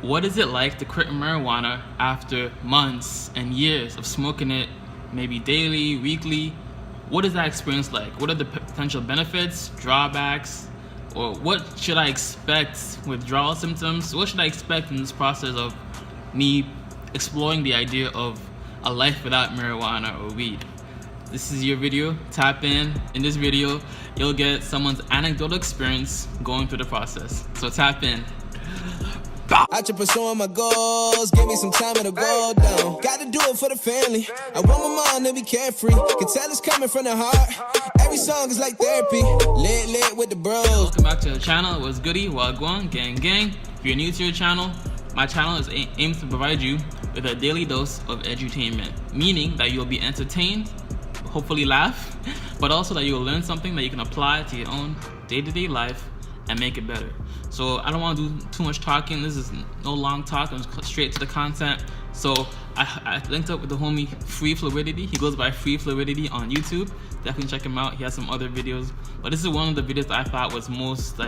What is it like to quit marijuana after months and years of smoking it, maybe daily, weekly? What is that experience like? What are the potential benefits, drawbacks, or what should I expect withdrawal symptoms? What should I expect in this process of me exploring the idea of a life without marijuana or weed? This is your video. Tap in. In this video, you'll get someone's anecdotal experience going through the process. So tap in. Out to pursuing my goals, give me some time to go down. Gotta do it for the family. I want my mom to be carefree. Can tell it's coming from the heart. Every song is like therapy. Lit with the bros. Welcome back to the channel. What's goody? Wagwan, gang. If you're new to your channel, my channel is aimed to provide you with a daily dose of edutainment, meaning that you'll be entertained, hopefully laugh, but also that you'll learn something that you can apply to your own day-to-day life and make it better. So I don't want to do too much talking. This is no long talk. I'm straight to the content. So I linked up with the homie Fluidity. He goes by Fluidity on YouTube. Definitely check him out. He has some other videos, but this is one of the videos that I thought was most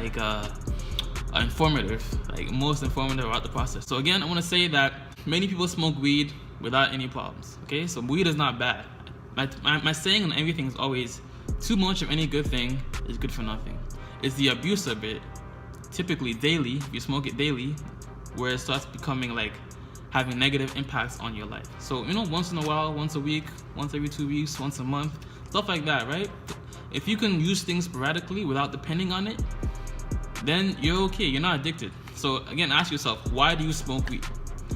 informative about the process. So again, I want to say that many people smoke weed without any problems. Okay, so weed is not bad. My saying on everything is always, too much of any good thing is good for nothing. It's the abuse of it, typically daily, if you smoke it daily, where it starts becoming like having negative impacts on your life. So, once in a while, once a week, once every 2 weeks, once a month, stuff like that, right? If you can use things sporadically without depending on it, then you're okay, you're not addicted. So again, ask yourself, why do you smoke weed?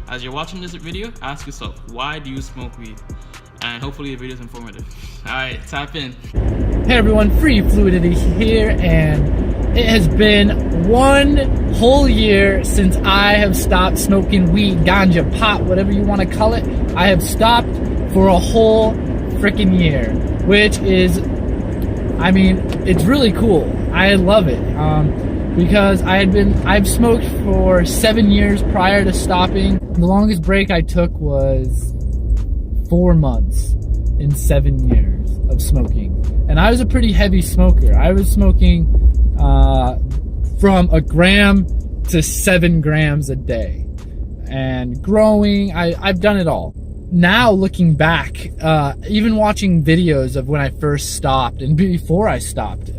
As you're watching this video, ask yourself, why do you smoke weed? And hopefully the video is informative. All right, tap in. Hey everyone, Fluidity here, and it has been 1 whole year since I have stopped smoking weed, ganja, pot, whatever you want to call it. I have stopped for a whole freaking year, which is, it's really cool. I love it because I've smoked for 7 years prior to stopping. The longest break I took was 4 months in 7 years of smoking, and I was a pretty heavy smoker. I was smoking from 1 gram to 7 grams a day, and growing. I've done it all. Now looking back, even watching videos of when I first stopped and before I stopped,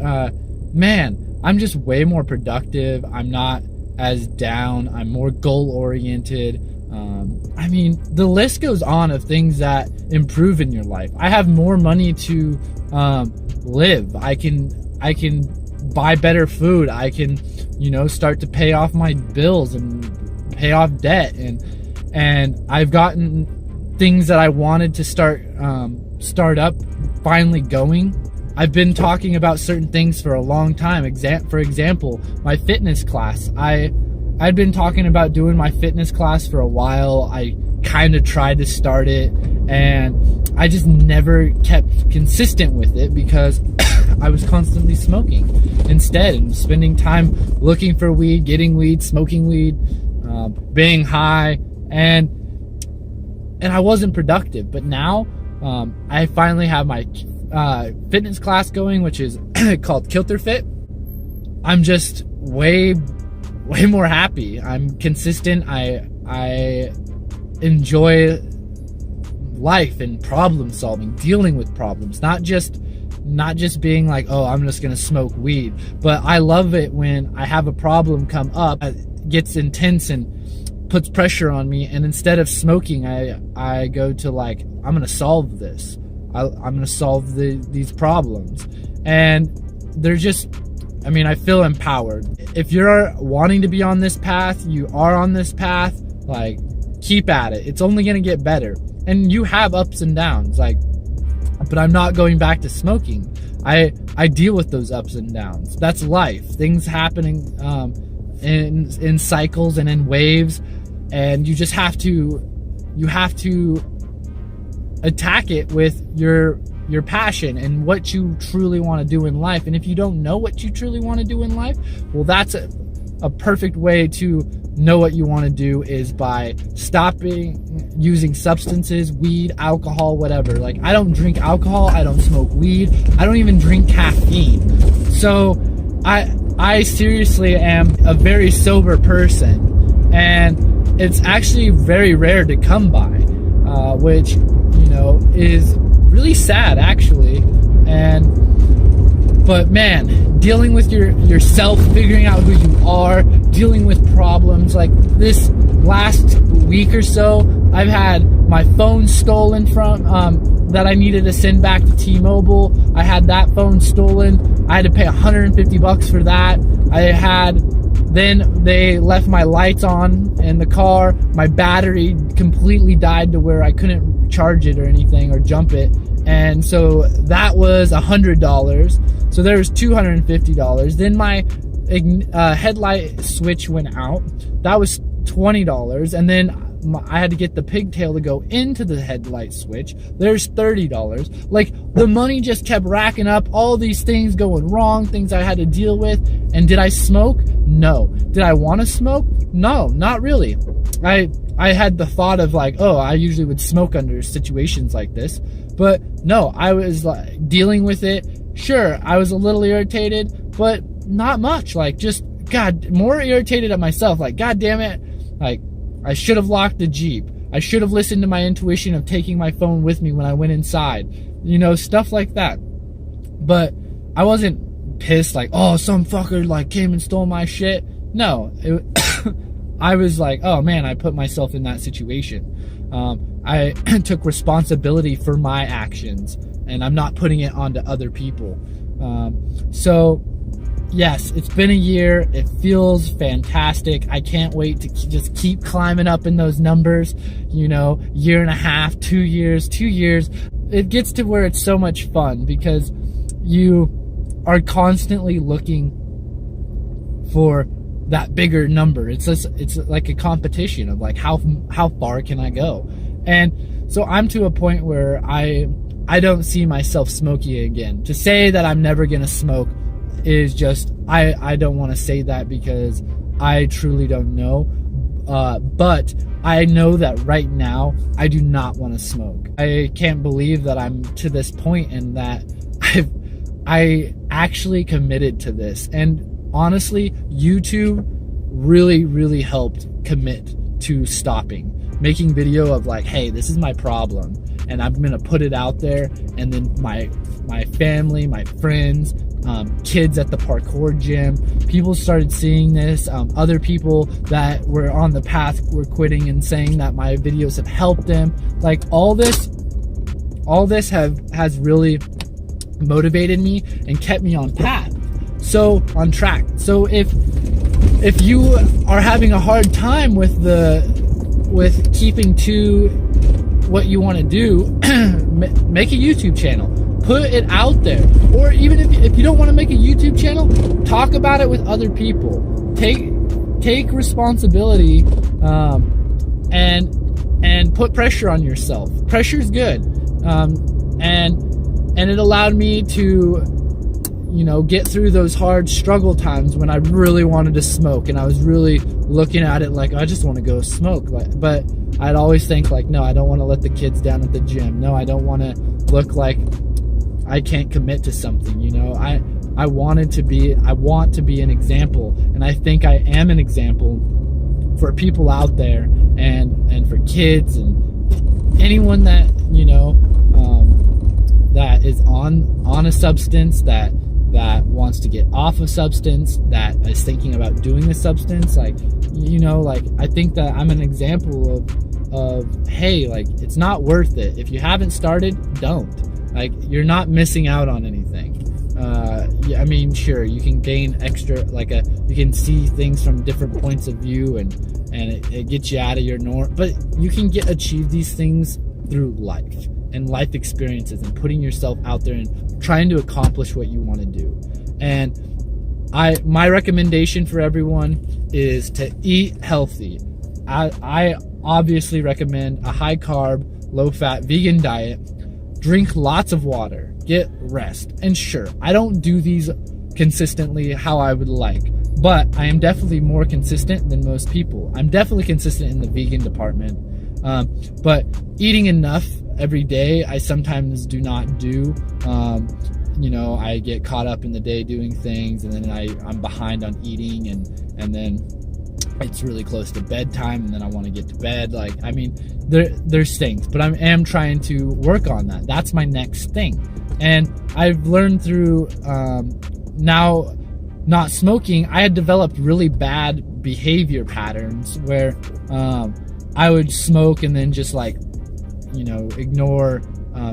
man, I'm just way more productive. I'm not as down. I'm more goal oriented. The list goes on of things that improve in your life. I have more money to live. I can buy better food. I can, start to pay off my bills and pay off debt. And I've gotten things that I wanted to start up finally going. I've been talking about certain things for a long time. For example, my fitness class. I'd been talking about doing my fitness class for a while. I kind of tried to start it, and I just never kept consistent with it because I was constantly smoking instead and spending time looking for weed, getting weed, smoking weed, being high, and I wasn't productive. But now I finally have my fitness class going, which is called Kilter Fit. I'm just way more happy. I'm consistent. I enjoy life and problem solving, dealing with problems, not just being like, oh, I'm just gonna smoke weed. But I love it when I have a problem come up, it gets intense and puts pressure on me, and instead of smoking, I go to like, I'm gonna solve this. I'm gonna solve these problems, and they're just, I feel empowered. If you're wanting to be on this path, you are on this path, like, keep at it. It's only gonna get better. And you have ups and downs, but I'm not going back to smoking. I deal with those ups and downs. That's life. Things happening in cycles and in waves, and you just have to attack it with your passion and what you truly want to do in life. And if you don't know what you truly want to do in life, well, that's a perfect way to know what you want to do, is by stopping using substances, weed, alcohol, whatever. Like, I don't drink alcohol, I don't smoke weed, I don't even drink caffeine. So I seriously am a very sober person, and it's actually very rare to come by, which, you know, is really sad actually. But man, dealing with yourself, figuring out who you are, dealing with problems like this last week or so, I've had my phone stolen from that I needed to send back to T-Mobile. I had that phone stolen. I had to pay $150 for that. Then they left my lights on in the car. My battery completely died to where I couldn't charge it or anything or jump it. And so that was $100. So there was $250. Then my headlight switch went out. That was $20. And then I had to get the pigtail to go into the headlight switch. There's $30. Like, the money just kept racking up. All these things going wrong, things I had to deal with. And did I smoke? No. Did I want to smoke? No, not really. I had the thought of like, oh, I usually would smoke under situations like this. But no, I was like dealing with it. Sure, I was a little irritated, but not much. Like, just, God, more irritated at myself. Like, God damn it. Like, I should have locked the Jeep. I should have listened to my intuition of taking my phone with me when I went inside. You know, stuff like that. But I wasn't pissed like, oh, some fucker like came and stole my shit. No, I was like, oh man, I put myself in that situation. I took responsibility for my actions, and I'm not putting it onto other people. So yes, it's been a year. It feels fantastic. I can't wait to just keep climbing up in those numbers. You know, year and a half, 2 years. It gets to where it's so much fun because you are constantly looking for that bigger number. It's like a competition of like how far can I go? And so I'm to a point where I don't see myself smoking again. To say that I'm never gonna smoke is just, I don't want to say that because I truly don't know. But I know that right now I do not want to smoke. I can't believe that I'm to this point and that I actually committed to this. And honestly, YouTube really, really helped commit to stopping. Making video of like, hey, this is my problem, and I'm gonna put it out there, and then my family, my friends, kids at the parkour gym, people started seeing this. Other people that were on the path were quitting and saying that my videos have helped them. Like, all this has really motivated me and kept me on path, so on track. So if you are having a hard time with keeping to what you want to do, make a YouTube channel, put it out there. Or even if you don't want to make a YouTube channel, talk about it with other people. Take responsibility, and put pressure on yourself. Pressure's good, and it allowed me to, you know, get through those hard struggle times when I really wanted to smoke, and I was really looking at it like, I just want to go smoke. But I'd always think like, no, I don't want to let the kids down at the gym. No, I don't want to look like I can't commit to something. You know, I want to be an example, and I think I am an example for people out there, and for kids and anyone that, you know, that is on a substance, that wants to get off of substance, that is thinking about doing a substance. Like, you know, like, I think that I'm an example of hey, like, it's not worth it. If you haven't started, don't. Like, you're not missing out on anything. I mean, sure, you can gain extra, like you can see things from different points of view, and it gets you out of your norm, but you can achieve these things through life and life experiences and putting yourself out there and trying to accomplish what you want to do. And my recommendation for everyone is to eat healthy. I obviously recommend a high carb, low fat vegan diet. Drink lots of water, get rest. And sure, I don't do these consistently how I would like, but I am definitely more consistent than most people. I'm definitely consistent in the vegan department. But eating enough every day, I sometimes do not do. You know, I get caught up in the day doing things, and then I'm behind on eating, and then it's really close to bedtime and then I want to get to bed. Like, I mean, there's things, but I am trying to work on that. That's my next thing. And I've learned through now not smoking, I had developed really bad behavior patterns where I would smoke and then just like, you know, ignore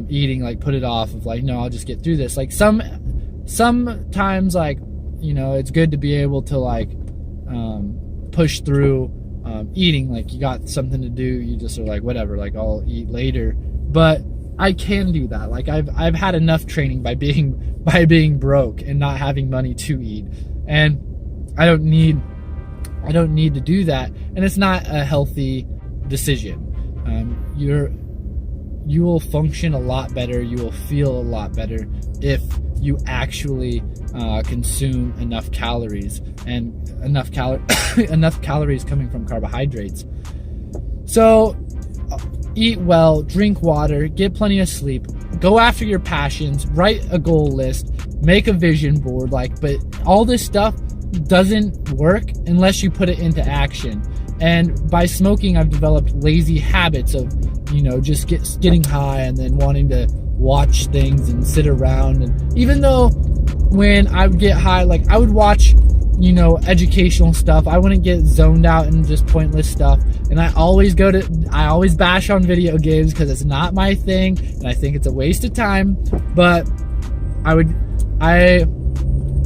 eating, like put it off of like, no, I'll just get through this. Like sometimes, like, you know, it's good to be able to like push through eating. Like, you got something to do, you just are like, whatever, like I'll eat later. But I can do that. Like, I've had enough training by being broke and not having money to eat, and I don't need to do that. And it's not a healthy decision. You will function a lot better, you will feel a lot better if you actually consume enough calories, and enough calories coming from carbohydrates. So eat well, drink water, get plenty of sleep, go after your passions, write a goal list, make a vision board. Like, but all this stuff doesn't work unless you put it into action. And by smoking, I've developed lazy habits of, you know, just getting high and then wanting to watch things and sit around. And even though when I would get high, like I would watch, you know, educational stuff, I wouldn't get zoned out and just pointless stuff. And I always bash on video games because it's not my thing and I think it's a waste of time. But I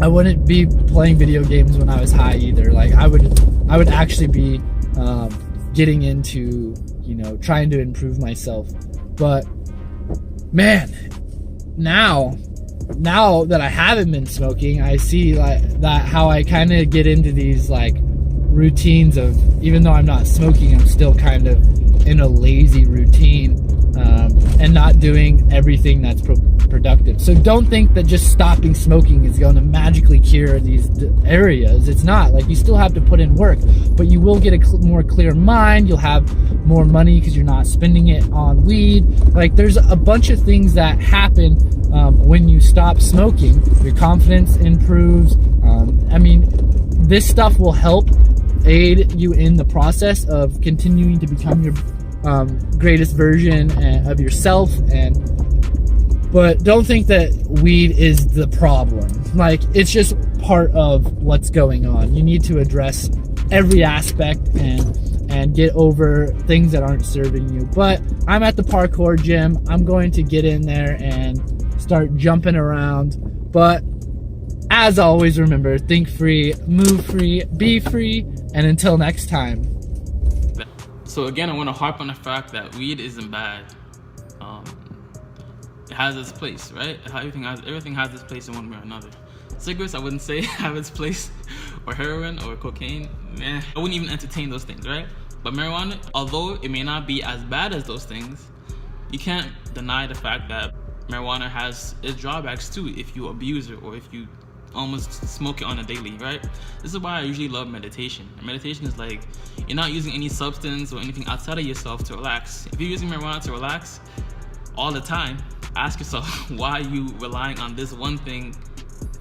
wouldn't be playing video games when I was high either. Like, I would actually be getting into, you know, trying to improve myself. But man, now that I haven't been smoking, I see like that how I kind of get into these like routines of, even though I'm not smoking, I'm still kind of in a lazy routine and not doing everything that's productive. So don't think that just stopping smoking is going to magically cure these areas. It's not. Like, you still have to put in work, but you will get a more clear mind. You'll have more money because you're not spending it on weed. Like, there's a bunch of things that happen when you stop smoking. Your confidence improves. I mean, this stuff will help aid you in the process of continuing to become your greatest version of yourself. But don't think that weed is the problem. Like, it's just part of what's going on. You need to address every aspect and get over things that aren't serving you. But I'm at the parkour gym. I'm going to get in there and start jumping around. But as always, remember, think free, move free, be free, and until next time. So again, I want to harp on the fact that weed isn't bad. It has its place, right? Everything has its place in one way or another. Cigarettes, I wouldn't say have its place, or heroin or cocaine. I wouldn't even entertain those things, right? But marijuana, although it may not be as bad as those things, you can't deny the fact that marijuana has its drawbacks too if you abuse it or if you almost smoke it on a daily, right? This is why I usually love meditation. Meditation is like, you're not using any substance or anything outside of yourself to relax. If you're using marijuana to relax all the time, ask yourself, why are you relying on this one thing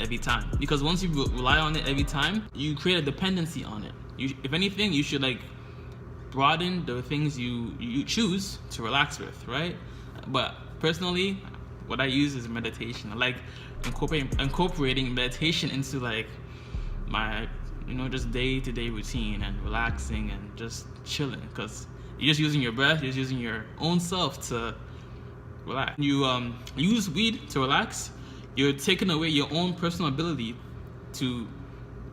every time? Because once you rely on it every time, you create a dependency on it. If anything, you should like broaden the things you choose to relax with, right? But personally, what I use is meditation. I like incorporating meditation into like my, you know, just day-to-day routine and relaxing and just chilling, because you're just using your breath, you're just using your own self to relax. You use weed to relax, you're taking away your own personal ability to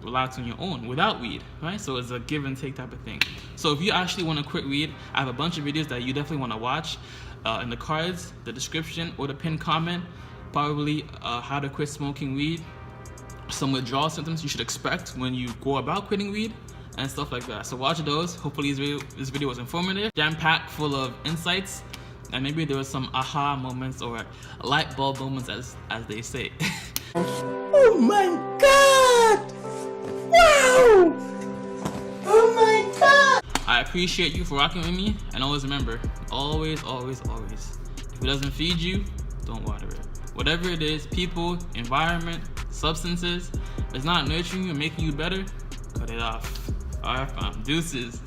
relax on your own without weed, right? So it's a give and take type of thing. So if you actually want to quit weed, I have a bunch of videos that you definitely want to watch in the cards, the description, or the pinned comment. Probably how to quit smoking weed, some withdrawal symptoms you should expect when you go about quitting weed, and stuff like that. So watch those. Hopefully this video was informative, jam-packed full of insights, and maybe there was some aha moments or light bulb moments, as they say. Oh my god! Wow! Oh my god! I appreciate you for rocking with me, and always remember, always, always, always, if it doesn't feed you, don't water it. Whatever it is, people, environment, substances, if it's not nurturing you and making you better, cut it off. Alright, fam. Deuces.